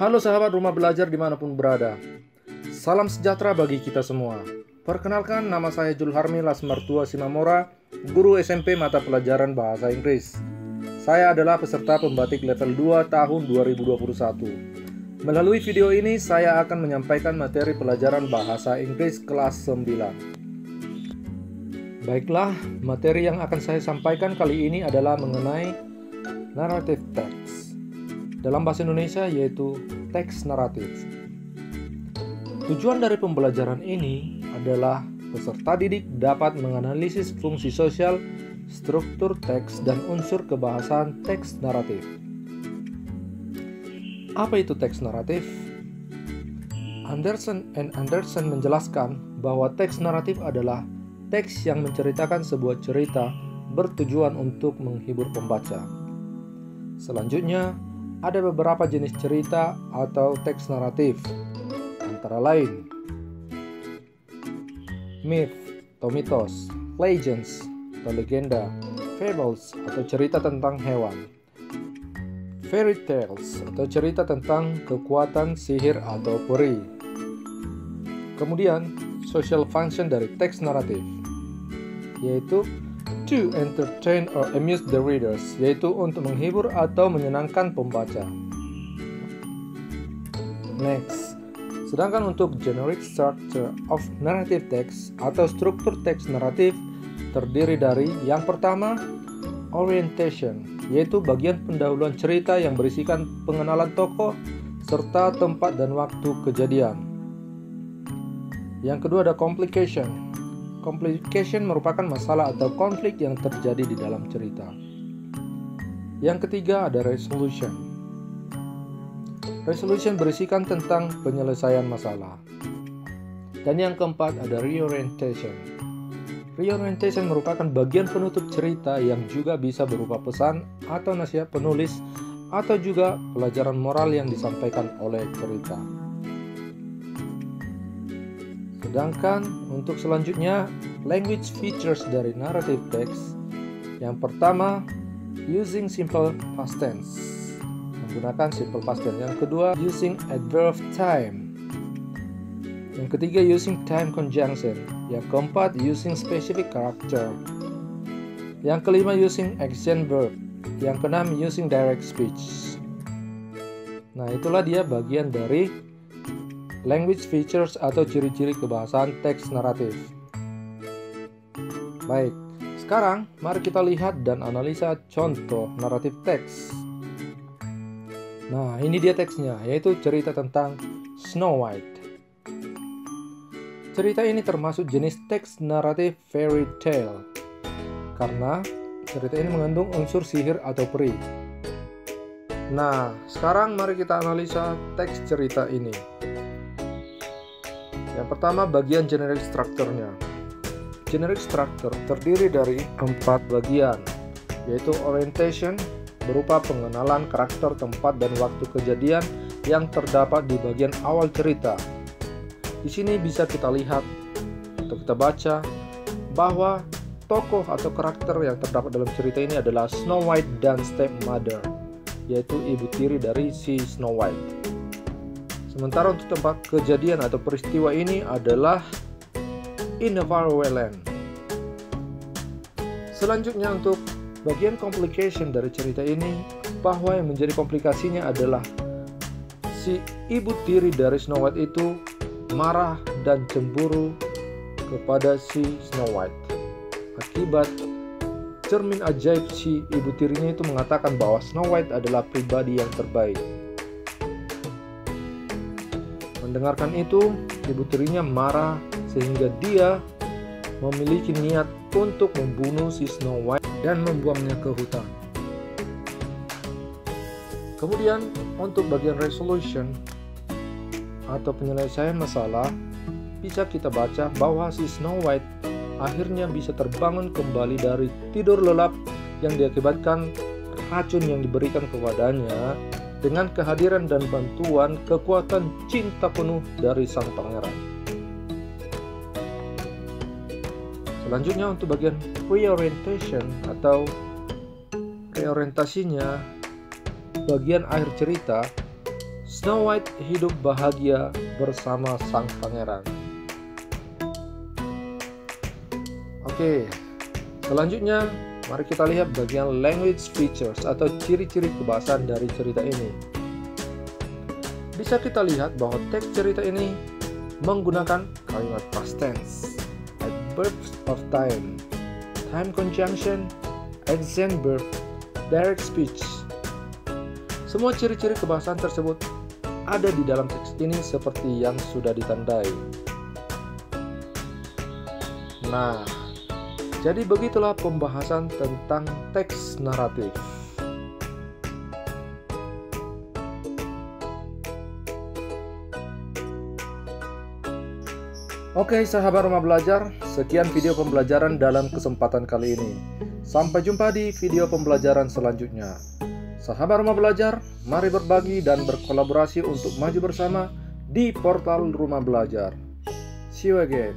Halo sahabat rumah belajar dimanapun berada. Salam sejahtera bagi kita semua. Perkenalkan, nama saya Julharmi Lasmartua Simamora, guru SMP mata pelajaran Bahasa Inggris. Saya adalah peserta pembatik level 2 tahun 2021. Melalui video ini, saya akan menyampaikan materi pelajaran Bahasa Inggris kelas 9. Baiklah, materi yang akan saya sampaikan kali ini adalah mengenai narrative text. Dalam bahasa Indonesia yaitu teks naratif. Tujuan dari pembelajaran ini adalah peserta didik dapat menganalisis fungsi sosial, struktur teks, dan unsur kebahasaan teks naratif. Apa itu teks naratif? Anderson menjelaskan bahwa teks naratif adalah teks yang menceritakan sebuah cerita bertujuan untuk menghibur pembaca. Selanjutnya, ada beberapa jenis cerita atau teks naratif, antara lain myth atau mitos, legends atau legenda, fables atau cerita tentang hewan, fairy tales atau cerita tentang kekuatan sihir atau peri. Kemudian, social function dari teks naratif, yaitu to entertain or amuse the readers, yaitu untuk menghibur atau menyenangkan pembaca. Next, sedangkan untuk generic structure of narrative text atau struktur teks naratif terdiri dari yang pertama, orientation, yaitu bagian pendahuluan cerita yang berisikan pengenalan tokoh serta tempat dan waktu kejadian. Yang kedua ada complication. Complication merupakan masalah atau konflik yang terjadi di dalam cerita. Yang ketiga ada resolution. Resolution berisikan tentang penyelesaian masalah. Dan yang keempat ada reorientation. Reorientation merupakan bagian penutup cerita yang juga bisa berupa pesan atau nasihat penulis atau juga pelajaran moral yang disampaikan oleh cerita. Sedangkan untuk selanjutnya, language features dari narrative text. Yang pertama, using simple past tense, menggunakan simple past tense. Yang kedua, using adverb time. Yang ketiga, using time conjunction. Yang keempat, using specific character. Yang kelima, using action verb. Yang keenam, using direct speech. Nah, itulah dia bagian dari language features atau ciri-ciri kebahasaan teks naratif. Baik, sekarang mari kita lihat dan analisa contoh naratif teks. Nah, ini dia teksnya, yaitu cerita tentang Snow White. Cerita ini termasuk jenis teks naratif fairy tale, karena cerita ini mengandung unsur sihir atau peri. Nah, sekarang mari kita analisa teks cerita ini. Yang pertama, bagian generic structure-nya. Generic structure terdiri dari 4 bagian, yaitu orientation, berupa pengenalan karakter, tempat, dan waktu kejadian yang terdapat di bagian awal cerita. Di sini bisa kita lihat atau kita baca bahwa tokoh atau karakter yang terdapat dalam cerita ini adalah Snow White dan stepmother, yaitu ibu tiri dari si Snow White. Sementara untuk tempat kejadian atau peristiwa ini adalah in a faraway land. Selanjutnya untuk bagian complication dari cerita ini, bahwa yang menjadi komplikasinya adalah si ibu tiri dari Snow White itu marah dan cemburu kepada si Snow White. Akibat cermin ajaib si ibu tirinya itu mengatakan bahwa Snow White adalah pribadi yang terbaik. Mendengarkan itu, ibu tirinya marah sehingga dia memiliki niat untuk membunuh si Snow White dan membuangnya ke hutan. Kemudian untuk bagian resolution atau penyelesaian masalah, bisa kita baca bahwa si Snow White akhirnya bisa terbangun kembali dari tidur lelap yang diakibatkan racun yang diberikan kepadanya dengan kehadiran dan bantuan kekuatan cinta penuh dari sang pangeran. Selanjutnya untuk bagian reorientation atau reorientasinya, bagian akhir cerita, Snow White hidup bahagia bersama sang pangeran. Oke, selanjutnya mari kita lihat bagian language features atau ciri-ciri kebahasaan dari cerita ini. Bisa kita lihat bahwa teks cerita ini menggunakan kalimat past tense, adverbs of time, time conjunction, accent verb, direct speech. Semua ciri-ciri kebahasaan tersebut ada di dalam teks ini seperti yang sudah ditandai. Nah, jadi begitulah pembahasan tentang teks naratif. Oke, sahabat Rumah Belajar, sekian video pembelajaran dalam kesempatan kali ini. Sampai jumpa di video pembelajaran selanjutnya. Sahabat Rumah Belajar, mari berbagi dan berkolaborasi untuk maju bersama di portal Rumah Belajar. See you again.